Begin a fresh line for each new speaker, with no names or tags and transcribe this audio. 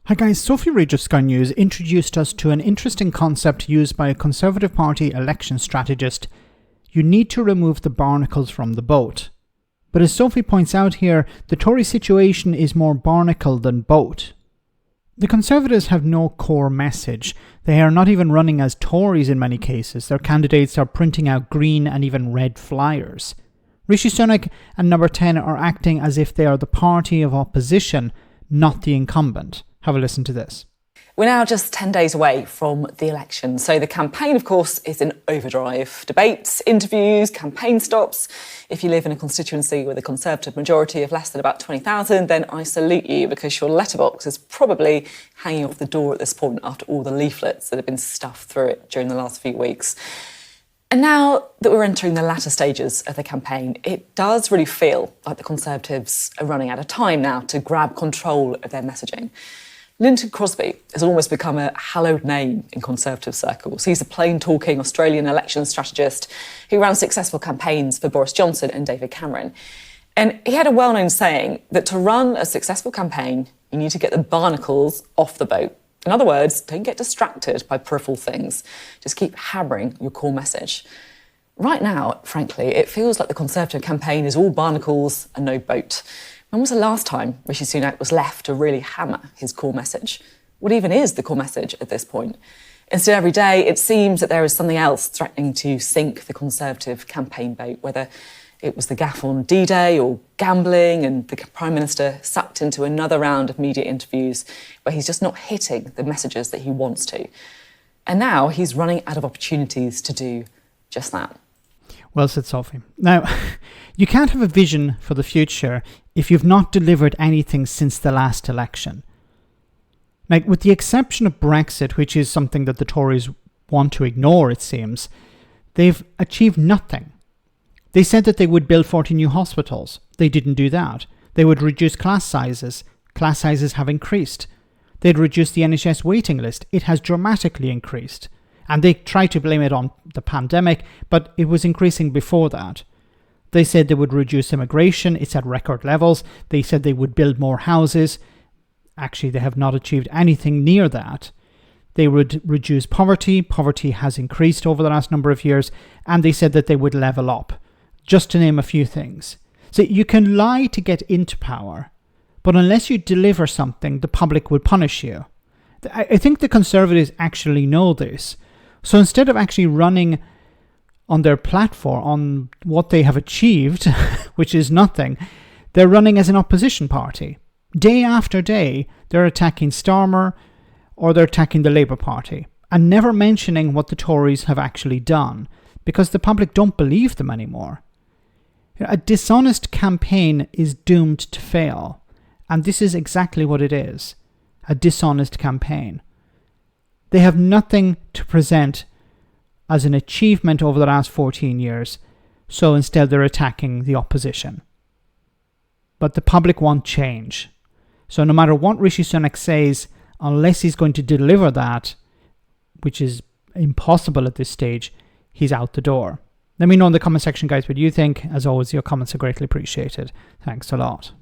Hi guys, Sophy Ridge of Sky News introduced us to an interesting concept used by a Conservative Party election strategist. You need to remove the barnacles from the boat. But as Sophie points out here, the Tory situation is more barnacle than boat. The Conservatives have no core message. They are not even running as Tories in many cases. Their candidates are printing out green and even red flyers. Rishi Sunak and Number 10 are acting as if they are the party of opposition, not the incumbent. Have a listen to this.
We're now just 10 days away from the election, so the campaign, of course, is in overdrive. Debates, interviews, campaign stops. If you live in a constituency with a Conservative majority of less than about 20,000, then I salute you, because your letterbox is probably hanging off the door at this point after all the leaflets that have been stuffed through it during the last few weeks. And now that we're entering the latter stages of the campaign, it does really feel like the Conservatives are running out of time now to grab control of their messaging. Lynton Crosby has almost become a hallowed name in Conservative circles. He's a plain-talking Australian election strategist who ran successful campaigns for Boris Johnson and David Cameron. And he had a well-known saying that to run a successful campaign, you need to get the barnacles off the boat. In other words, don't get distracted by peripheral things. Just keep hammering your core message. Right now, frankly, it feels like the Conservative campaign is all barnacles and no boat. When was the last time Rishi Sunak was left to really hammer his core message? What even is the core message at this point? Instead, every day, it seems that there is something else threatening to sink the Conservative campaign boat, whether it was the gaffe on D-Day or gambling and the Prime Minister sucked into another round of media interviews where he's just not hitting the messages that he wants to. And now he's running out of opportunities to do just that.
Well said, Sophie. Now, you can't have a vision for the future if you've not delivered anything since the last election. Like, with the exception of Brexit, which is something that the Tories want to ignore, it seems, they've achieved nothing. They said that they would build 40 new hospitals. They didn't do that. They would reduce class sizes. Class sizes have increased. They'd reduce the NHS waiting list. It has dramatically increased. And they tried to blame it on the pandemic, but it was increasing before that. They said they would reduce immigration. It's at record levels. They said they would build more houses. Actually, they have not achieved anything near that. They would reduce poverty. Poverty has increased over the last number of years. And they said that they would level up, just to name a few things. So you can lie to get into power, but unless you deliver something, the public will punish you. I think the Conservatives actually know this. So instead of actually running on their platform, on what they have achieved, which is nothing, they're running as an opposition party. Day after day, they're attacking Starmer or they're attacking the Labour Party and never mentioning what the Tories have actually done because the public don't believe them anymore. A dishonest campaign is doomed to fail, and this is exactly what it is, a dishonest campaign. They have nothing to present as an achievement over the last 14 years, so instead they're attacking the opposition. But the public want change. So no matter what Rishi Sunak says, unless he's going to deliver that, which is impossible at this stage, he's out the door. Let me know in the comment section, guys, what you think. As always, your comments are greatly appreciated. Thanks a lot.